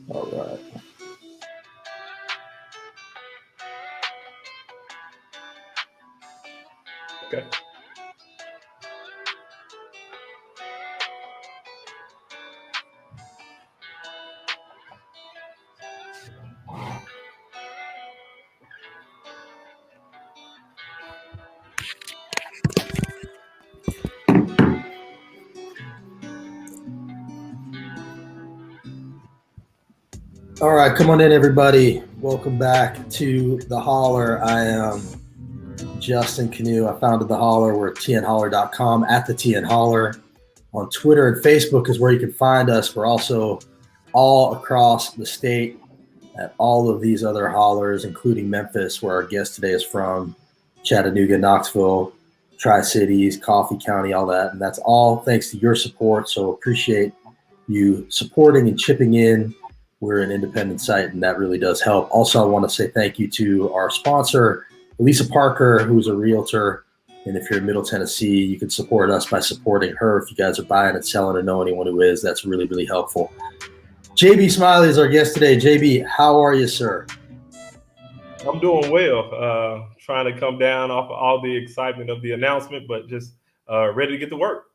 All right. Okay. All right, come on in, everybody. Welcome back to The Holler. I am Justin Canoe. I founded The Holler. We're at tnholler.com, at the TN Holler. On Twitter and Facebook is where you can find us. We're also all across the state at all of these other hollers, including Memphis, where our guest today is from, Chattanooga, Knoxville, Tri-Cities, Coffee County, all that. And that's all thanks to your support. So appreciate you supporting and chipping in. We're an independent site, and that really does help. Also, I want to say thank you to our sponsor, Lisa Parker, who's a realtor. And if you're in Middle Tennessee, you can support us by supporting her. If you guys are buying and selling or know anyone who is, that's really, really helpful. JB Smiley is our guest today. JB, how are you, sir? I'm doing well. Trying to come down off of all the excitement of the announcement, but just ready to get to work.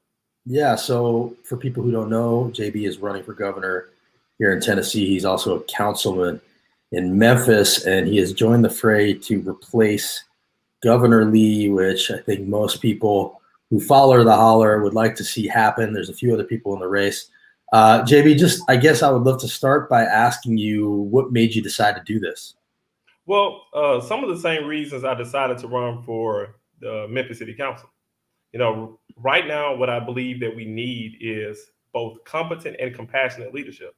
Yeah, so for people who don't know, JB is running for governor here in Tennessee. He's also a councilman in Memphis, and he has joined the fray to replace Governor Lee, which I think most people who follow the holler would like to see happen. There's a few other people in the race. JB, I guess I would love to start by asking you what made you decide to do this? Well, some of the same reasons I decided to run for the Memphis City Council. Right now, what I believe that we need is both competent and compassionate leadership.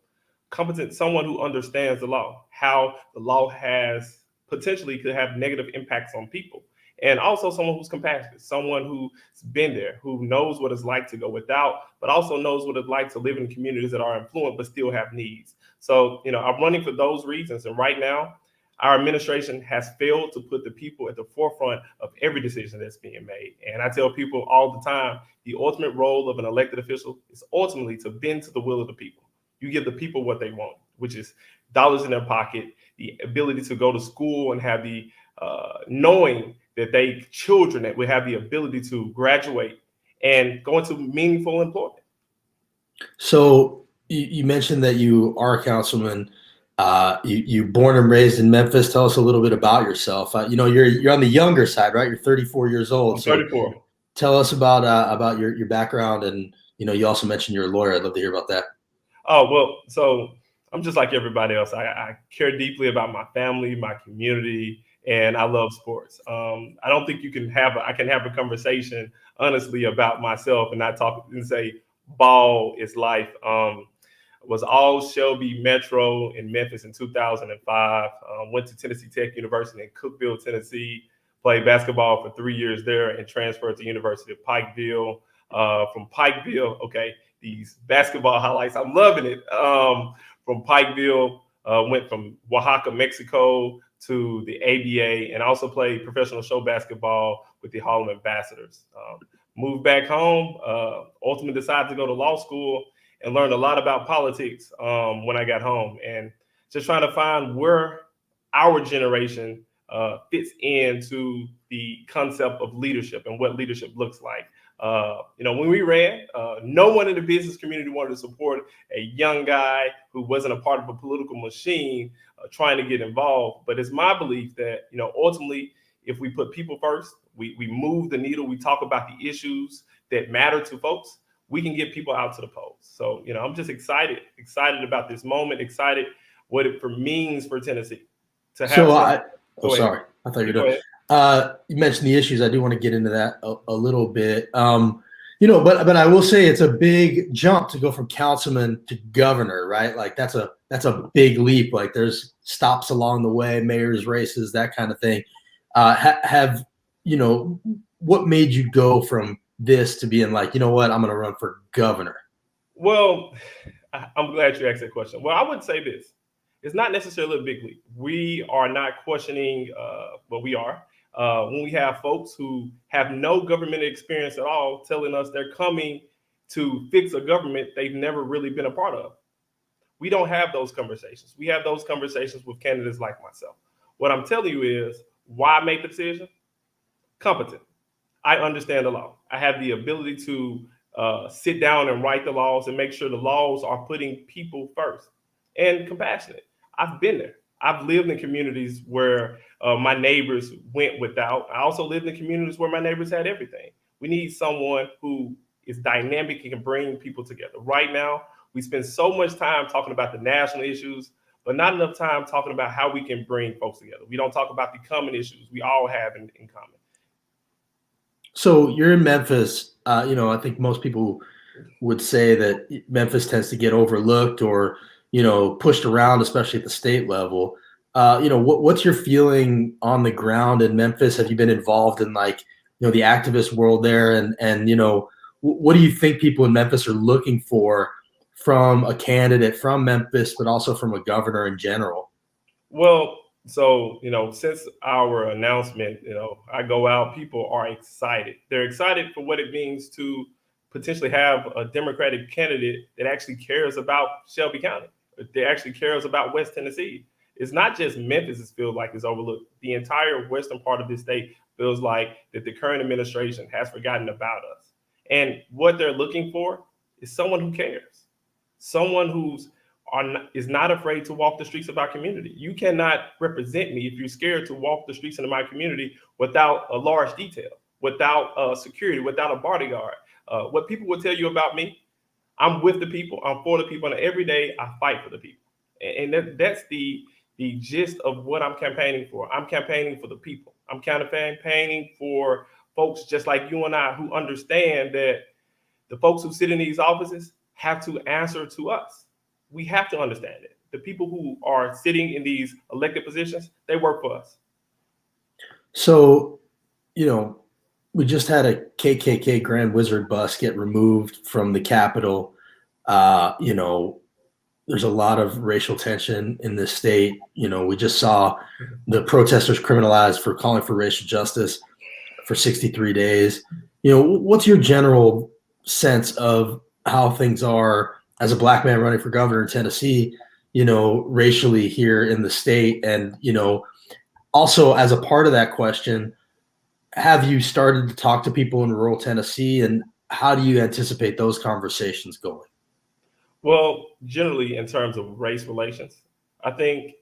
Competent, someone who understands the law, how the law has potentially could have negative impacts on people. And also someone who's compassionate, someone who's been there, who knows what it's like to go without, but also knows what it's like to live in communities that are affluent but still have needs. So, I'm running for those reasons. And right now, our administration has failed to put the people at the forefront of every decision that's being made. And I tell people all the time, the ultimate role of an elected official is ultimately to bend to the will of the people. You give the people what they want, which is dollars in their pocket, the ability to go to school and have the knowing that they children that will have the ability to graduate and go into meaningful employment. So you mentioned that you are a councilman. You born and raised in Memphis. Tell us a little bit about yourself. You're on the younger side, right? You're 34 years old. I'm 34. So tell us about your background, and you also mentioned you're a lawyer. I'd love to hear about that. Oh, well, so I'm just like everybody else. I care deeply about my family, my community, and I love sports. I don't think I can have a conversation honestly about myself and not talk and say ball is life. Was all Shelby Metro in Memphis in 2005. Went to Tennessee Tech University in Cookeville, Tennessee. Played basketball for 3 years there and transferred to University of Pikeville. From Pikeville, okay, these basketball highlights, I'm loving it. From Pikeville, went from Oaxaca, Mexico to the ABA, and also played professional show basketball with the Harlem Ambassadors. Moved back home, ultimately decided to go to law school and learned a lot about politics when I got home, and just trying to find where our generation fits into the concept of leadership and what leadership looks like. When we ran, no one in the business community wanted to support a young guy who wasn't a part of a political machine trying to get involved. But it's my belief that, ultimately, if we put people first, we move the needle, we talk about the issues that matter to folks, we can get people out to the polls. So, I'm just excited about this moment, excited what it means for Tennessee to have. Sorry. I thought you were done. You mentioned the issues. I do want to get into that a little bit. But I will say it's a big jump to go from councilman to governor, right? Like that's a big leap. Like there's stops along the way, mayor's races, that kind of thing. What made you go from this to being like, I'm going to run for governor? Well, I'm glad you asked that question. Well, I would say this. It's not necessarily a big leap. We are not questioning, but we are. When we have folks who have no government experience at all telling us they're coming to fix a government they've never really been a part of. We don't have those conversations. We have those conversations with candidates like myself. What I'm telling you is why I make the decision. Competent. I understand the law. I have the ability to sit down and write the laws and make sure the laws are putting people first, and compassionate. I've been there. I've lived in communities where my neighbors went without. I also lived in communities where my neighbors had everything. We need someone who is dynamic and can bring people together. Right now, we spend so much time talking about the national issues, but not enough time talking about how we can bring folks together. We don't talk about the common issues we all have in common. So you're in Memphis. I think most people would say that Memphis tends to get overlooked or, pushed around, especially at the state level. What's your feeling on the ground in Memphis? Have you been involved in the activist world there? And what do you think people in Memphis are looking for from a candidate from Memphis, but also from a governor in general? Well, so, since our announcement, I go out, people are excited. They're excited for what it means to potentially have a Democratic candidate that actually cares about Shelby County, that actually cares about West Tennessee. It's not just Memphis, it feels like is overlooked. The entire western part of this state feels like that the current administration has forgotten about us. And what they're looking for is someone who cares, someone is not afraid to walk the streets of our community. You cannot represent me if you're scared to walk the streets of my community without a large detail, without security, without a bodyguard. What people will tell you about me, I'm with the people, I'm for the people, and every day I fight for the people. And that's the gist of what I'm campaigning for. I'm campaigning for the people. I'm campaigning for folks just like you and I who understand that the folks who sit in these offices have to answer to us. We have to understand it. The people who are sitting in these elected positions, they work for us. So, we just had a KKK Grand Wizard bus get removed from the Capitol. There's a lot of racial tension in this state. We just saw the protesters criminalized for calling for racial justice for 63 days. What's your general sense of how things are as a Black man running for governor in Tennessee, racially here in the state? And, also as a part of that question, have you started to talk to people in rural Tennessee, and how do you anticipate those conversations going? Well, generally in terms of race relations, I think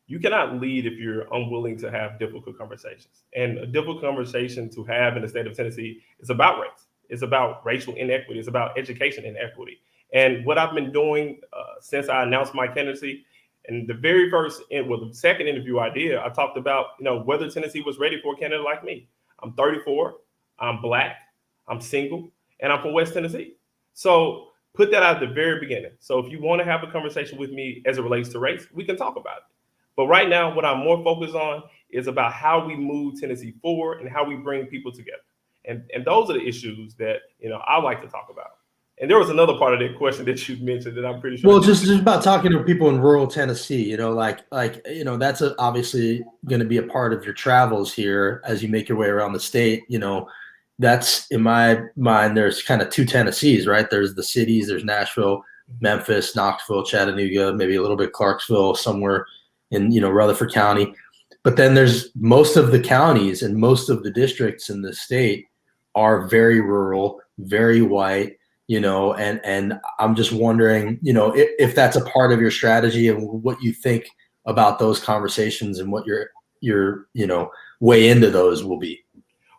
you cannot lead if you're unwilling to have difficult conversations. And a difficult conversation to have in the state of Tennessee is about race. It's about racial inequity. It's about education inequity. And what I've been doing since I announced my candidacy, and the second interview I did, I talked about, whether Tennessee was ready for a candidate like me. I'm 34, I'm Black, I'm single, and I'm from West Tennessee. So put that out at the very beginning. So if you want to have a conversation with me as it relates to race, we can talk about it. But right now, what I'm more focused on is about how we move Tennessee forward and how we bring people together. And those are the issues that, I like to talk about. And there was another part of that question that you mentioned that I'm pretty sure. Well, just about talking to people in rural Tennessee, that's obviously going to be a part of your travels here as you make your way around the state. That's, in my mind, there's kind of two Tennessees, right? There's the cities, there's Nashville, Memphis, Knoxville, Chattanooga, maybe a little bit Clarksville, somewhere in, Rutherford County. But then there's most of the counties and most of the districts in the state are very rural, very white, and I'm just wondering, if that's a part of your strategy and what you think about those conversations and what your way into those will be.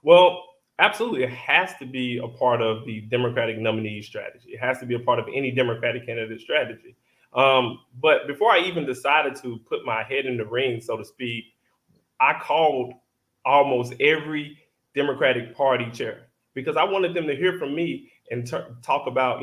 Well, absolutely. It has to be a part of the Democratic nominee strategy. It has to be a part of any Democratic candidate strategy. But before I even decided to put my head in the ring, so to speak, I called almost every Democratic Party chair because I wanted them to hear from me and talk about,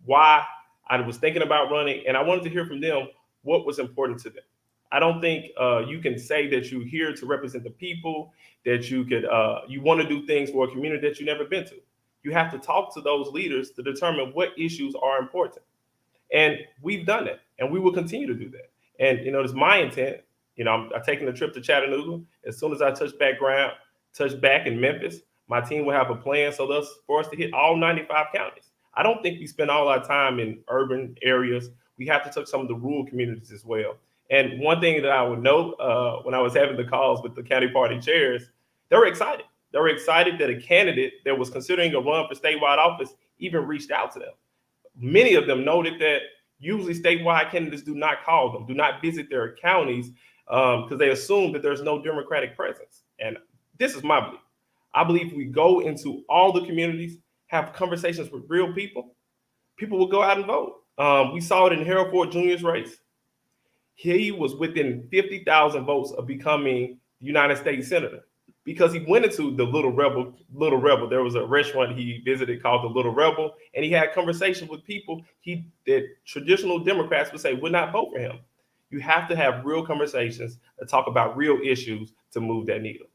why I was thinking about running. And I wanted to hear from them what was important to them. I don't think you can say that you're here to represent the people, that you want to do things for a community that you've never been to. You have to talk to those leaders to determine what issues are important. And we've done it, and we will continue to do that. And, it's my intent. I'm taking a trip to Chattanooga. As soon as I touch back in Memphis, my team will have a plan for us to hit all 95 counties. I don't think we spend all our time in urban areas. we have to touch some of the rural communities as well. And one thing that I would note when I was having the calls with the county party chairs, they were excited. They were excited that a candidate that was considering a run for statewide office even reached out to them. Many of them noted that usually statewide candidates do not call them, do not visit their counties because they assume that there's no Democratic presence. And this is my belief. I believe we go into all the communities, have conversations with real people, people will go out and vote. We saw it in Harold Ford Jr.'s race. He was within 50,000 votes of becoming United States Senator because he went into the Little Rebel. There was a restaurant he visited called the Little Rebel, and he had conversations with people that traditional Democrats would say would not vote for him. You have to have real conversations that talk about real issues to move that needle.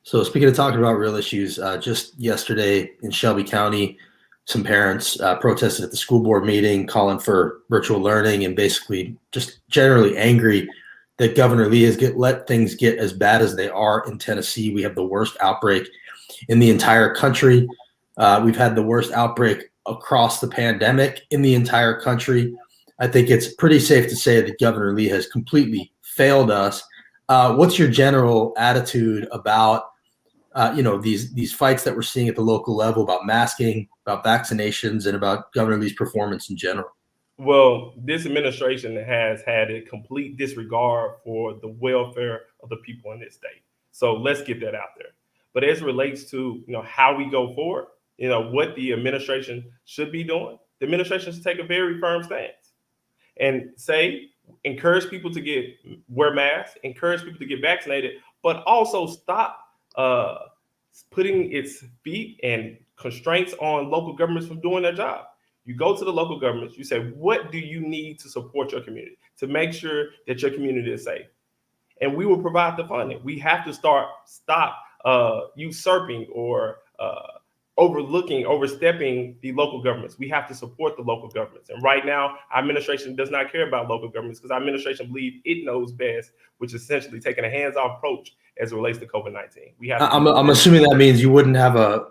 So speaking of talking about real issues, just yesterday in Shelby County, some parents protested at the school board meeting calling for virtual learning and basically just generally angry that Governor Lee has let things get as bad as they are in Tennessee. We have the worst outbreak in the entire country. We've had the worst outbreak across the pandemic in the entire country. I think it's pretty safe to say that Governor Lee has completely failed us. What's your general attitude about these fights that we're seeing at the local level about masking, about vaccinations, and about Governor Lee's performance in general? Well, this administration has had a complete disregard for the welfare of the people in this state. So let's get that out there. But as it relates to how we go forward, what the administration should be doing, the administration should take a very firm stance and encourage people to wear masks, encourage people to get vaccinated, but also stop putting its feet and constraints on local governments from doing their job. You go to the local governments, you say, what do you need to support your community, to make sure that your community is safe? And we will provide the funding. We have to stop usurping or overstepping the local governments. We have to support the local governments. And right now, our administration does not care about local governments because our administration believes it knows best, which is essentially taking a hands-off approach as it relates to COVID-19. I'm assuming that means you wouldn't have a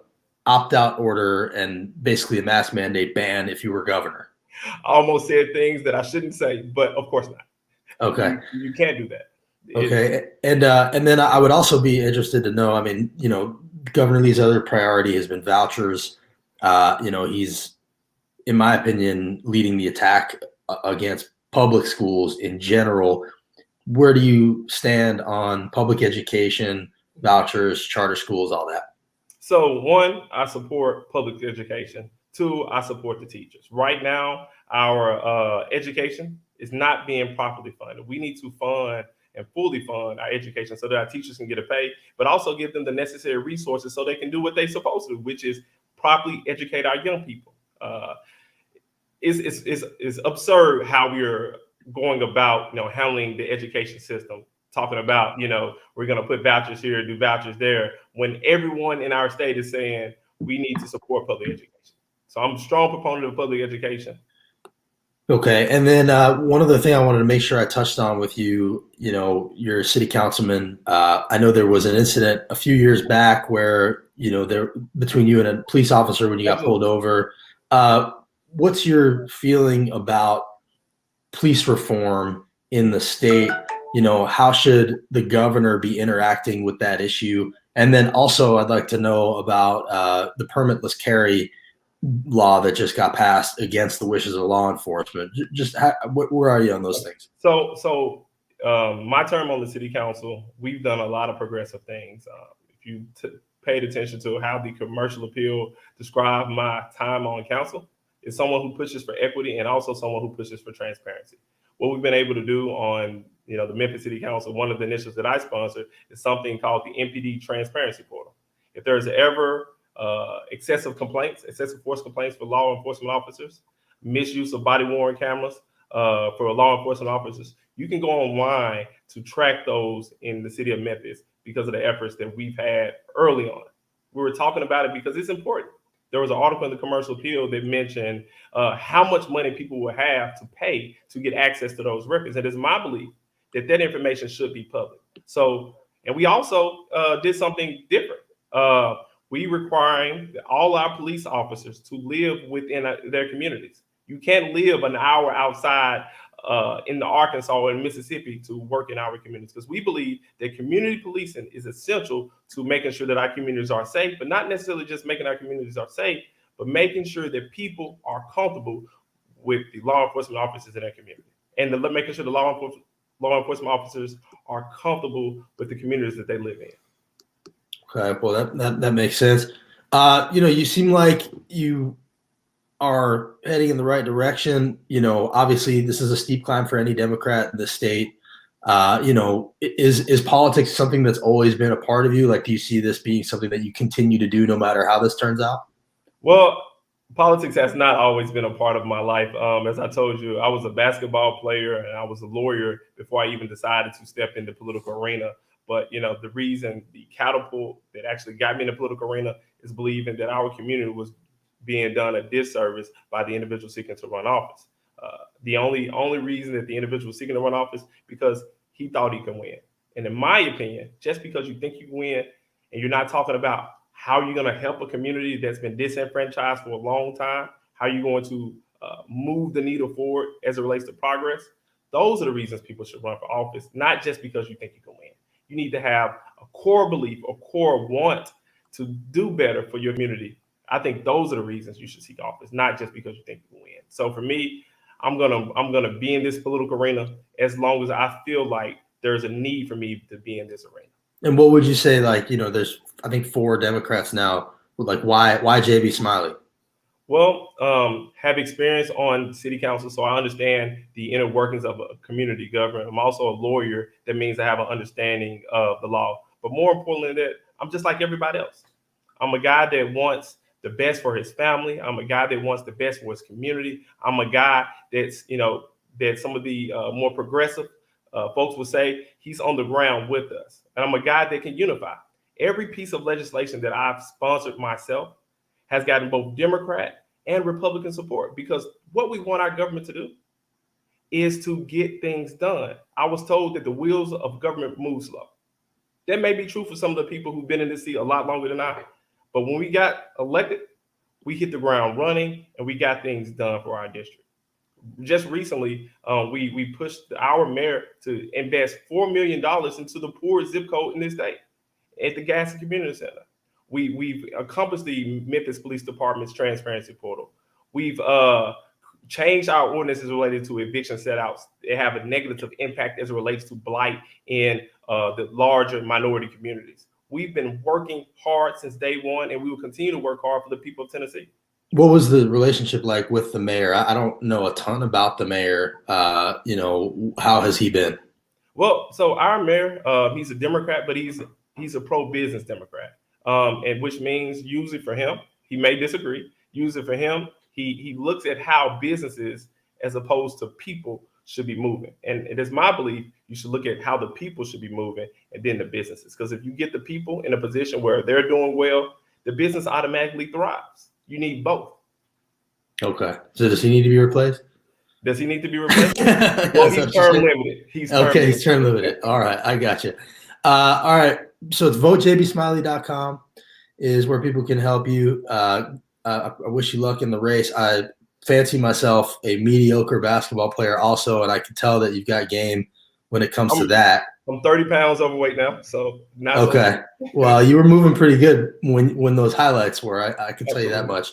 opt-out order and basically a mask mandate ban if you were governor. I almost said things that I shouldn't say, but of course not. Okay. You can't do that. Okay. And then I would also be interested to know, Governor Lee's other priority has been vouchers. He's, in my opinion, leading the attack against public schools in general. Where do you stand on public education, vouchers, charter schools, all that? So 1, I support public education. 2, I support the teachers. Right now, our education is not being properly funded. We need to fund and fully fund our education so that our teachers can get a pay, but also give them the necessary resources so they can do what they're supposed to do, which is properly educate our young people. It's absurd how we're going about, handling the education system, talking about, we're going to put vouchers here, do vouchers there, when everyone in our state is saying we need to support public education. So I'm a strong proponent of public education. Okay. And then one other thing I wanted to make sure I touched on with you, you're a city councilman. I know there was an incident a few years back where, between you and a police officer when you got pulled over. What's your feeling about police reform in the state? How should the governor be interacting with that issue? And then also I'd like to know about the permitless carry law that just got passed against the wishes of law enforcement. Where are you on those things? So my term on the city council, we've done a lot of progressive things. If you paid attention to how the commercial appeal described my time on council, it's someone who pushes for equity and also someone who pushes for transparency. What we've been able to do on the Memphis City Council, one of the initiatives that I sponsored is something called the Mpd Transparency Portal. If there's ever excessive force complaints for law enforcement officers, misuse of body-worn cameras for law enforcement officers, you can go online to track those in the city of Memphis because of the efforts that we've had early on. We were talking about it because it's important. There was an article in the Commercial Appeal that mentioned how much money people will have to pay to get access to those records. And it's my belief that information should be public. So, and we also did something different. We requiring all our police officers to live within their communities. You can't live an hour outside in the Arkansas or in Mississippi to work in our communities, because we believe that community policing is essential to making sure that our communities are safe, but not necessarily just making our communities are safe, but making sure that people are comfortable with the law enforcement officers in their community, and making sure the law enforcement officers are comfortable with the communities that they live in. Okay, well, that makes sense. You seem like you are heading in the right direction. Obviously this is a steep climb for any Democrat in the state. Is politics something that's always been a part of you? Like, do you see this being something that you continue to do no matter how this turns out? Well, politics has not always been a part of my life. As I told you, I was a basketball player and I was a lawyer before I even decided to step in the political arena. But, the reason, the catapult that actually got me in the political arena is believing that our community was being done a disservice by the individual seeking to run office. The only reason that the individual seeking to run office, because he thought he could win. And in my opinion, just because you think you can win and you're not talking about how you're going to help a community that's been disenfranchised for a long time, how you're going to move the needle forward as it relates to progress, those are the reasons people should run for office, not just because you think you can win. You need to have a core belief, a core want to do better for your community. I think those are the reasons you should seek office, not just because you think you can win. So for me, I'm gonna be in this political arena as long as I feel like there's a need for me to be in this arena. And what would you say, there's, I think, 4 Democrats now. Like, why JB Smiley? Well, have experience on city council, so I understand the inner workings of a community government. I'm also a lawyer. That means I have an understanding of the law. But more importantly than that, I'm just like everybody else. I'm a guy that wants the best for his family. I'm a guy that wants the best for his community. I'm a guy that's, that some of the more progressive folks would say he's on the ground with us. And I'm a guy that can unify. Every piece of legislation that I've sponsored myself has gotten both Democrat and Republican support, because what we want our government to do is to get things done. I was told that the wheels of government move slow. That may be true for some of the people who've been in this seat a lot longer than I. But when we got elected, we hit the ground running and we got things done for our district. Just recently, we pushed our mayor to invest $4 million into the poorest zip code in this state at the Gaston Community Center. We've accomplished the Memphis Police Department's Transparency Portal. We've changed our ordinances related to eviction set-outs. They have a negative impact as it relates to blight in the larger minority communities. We've been working hard since day one, and we will continue to work hard for the people of Tennessee. What was the relationship like with the mayor? I don't know a ton about the mayor. How has he been? Well, so our mayor, he's a Democrat, but he's a pro-business Democrat, and which means usually for him, he may disagree. Usually for him, he looks at how businesses as opposed to people should be moving. And it is my belief you should look at how the people should be moving and then the businesses. Because if you get the people in a position where they're doing well, the business automatically thrives. You need both. Okay. So does he need to be replaced? Does he need to be replaced? Well, he's term limited. He's term limited. All right. I got you. All right. So it's votejbsmiley.com is where people can help you. I wish you luck in the race. I fancy myself a mediocre basketball player also, and I can tell that you've got game when it comes to that. I'm 30 pounds overweight now, so not okay. Well, you were moving pretty good when those highlights were. I can tell you that much.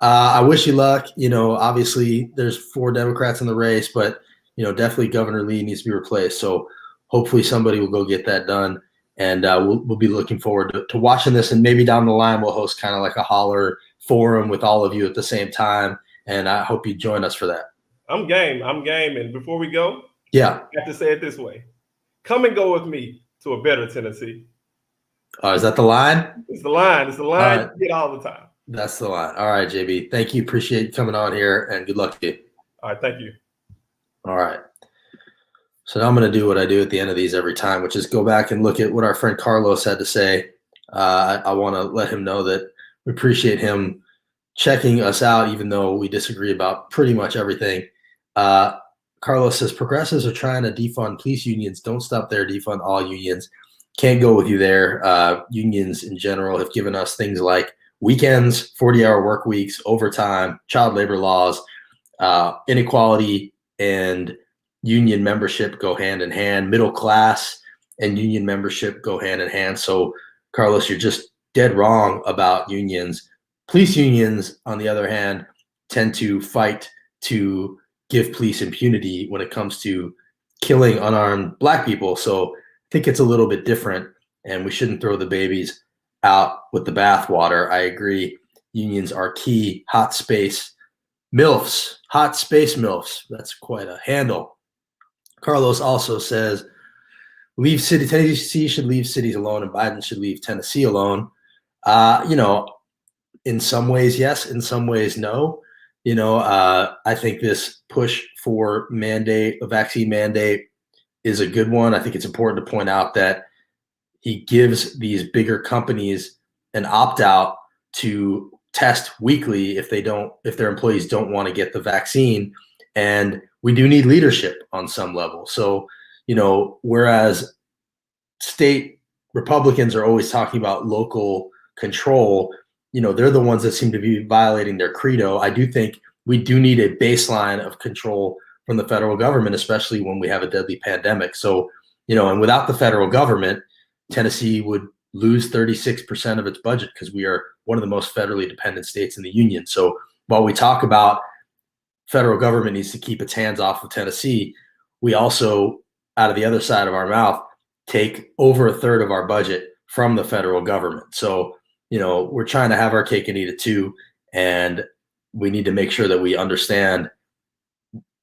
I wish you luck. Obviously there's 4 Democrats in the race, but definitely Governor Lee needs to be replaced. So hopefully somebody will go get that done, and we'll be looking forward to watching this. And maybe down the line we'll host kind of like a holler forum with all of you at the same time. And I hope you join us for that. I'm game. And before we go, I have to say it this way. Come and go with me to a better Tennessee. Is that the line? It's the line. It's the line you get all the time. That's the line. All right, JB. Thank you. Appreciate you coming on here, and good luck to you. All right. Thank you. All right. So now I'm going to do what I do at the end of these every time, which is go back and look at what our friend Carlos had to say. I want to let him know that we appreciate him checking us out, even though we disagree about pretty much everything. Carlos says, progressives are trying to defund police unions. Don't stop there. Defund all unions. Can't go with you there. Unions in general have given us things like weekends, 40-hour work weeks, overtime, child labor laws. Inequality and union membership go hand in hand. Middle class and union membership go hand in hand. So, Carlos, you're just dead wrong about unions. Police unions, on the other hand, tend to fight to give police impunity when it comes to killing unarmed Black people. So I think it's a little bit different, and we shouldn't throw the babies out with the bathwater. I agree. Unions are key. Hot space MILFs, hot space MILFs. That's quite a handle. Carlos also says, leave city. Tennessee should leave cities alone, and Biden should leave Tennessee alone. In some ways, yes. In some ways, no. I think this push for a vaccine mandate is a good one. I think it's important to point out that he gives these bigger companies an opt-out to test weekly if their employees don't want to get the vaccine. And we do need leadership on some level. So, whereas state Republicans are always talking about local control, they're the ones that seem to be violating their credo. I do think we do need a baseline of control from the federal government, especially when we have a deadly pandemic. So, and without the federal government, Tennessee would lose 36% of its budget because we are one of the most federally dependent states in the union. So while we talk about federal government needs to keep its hands off of Tennessee, we also, out of the other side of our mouth, take over a third of our budget from the federal government. So, we're trying to have our cake and eat it too. And we need to make sure that we understand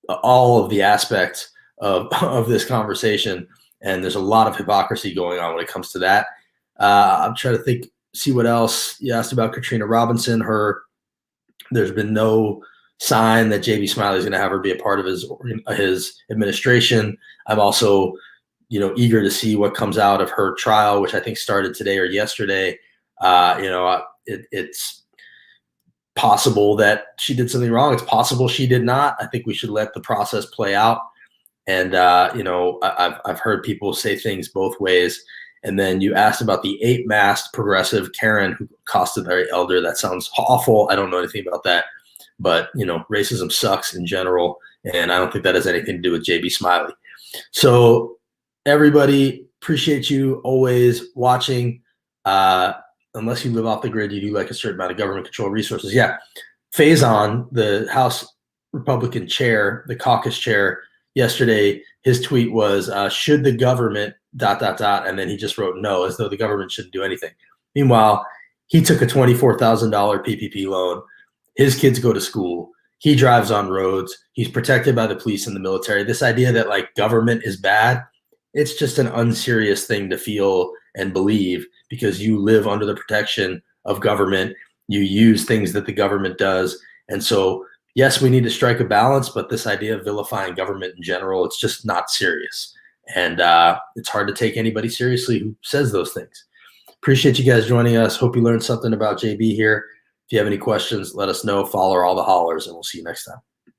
all of the aspects of this conversation. And there's a lot of hypocrisy going on when it comes to that. I'm trying to see what else. You asked about Katrina Robinson. There's been no sign that JB Smiley is going to have her be a part of his administration. I'm also, eager to see what comes out of her trial, which I think started today or yesterday. It's possible that she did something wrong. It's possible she did not. I think we should let the process play out. And, I've heard people say things both ways. And then you asked about the 8-masked progressive Karen who accosted their elder. That sounds awful. I don't know anything about that. But, racism sucks in general. And I don't think that has anything to do with JB Smiley. So everybody, appreciate you always watching. Unless you live off the grid, you do like a certain amount of government control resources. Yeah. Faison, the House Republican chair, the caucus chair, yesterday, his tweet was, should the government ... And then he just wrote no, as though the government shouldn't do anything. Meanwhile, he took a $24,000 PPP loan. His kids go to school. He drives on roads. He's protected by the police and the military. This idea that government is bad, it's just an unserious thing to feel and believe because you live under the protection of government. You use things that the government does. And so, yes, we need to strike a balance, but this idea of vilifying government in general, it's just not serious. And it's hard to take anybody seriously who says those things. Appreciate you guys joining us. Hope you learned something about JB here. If you have any questions, let us know. Follow all the hollers, and we'll see you next time.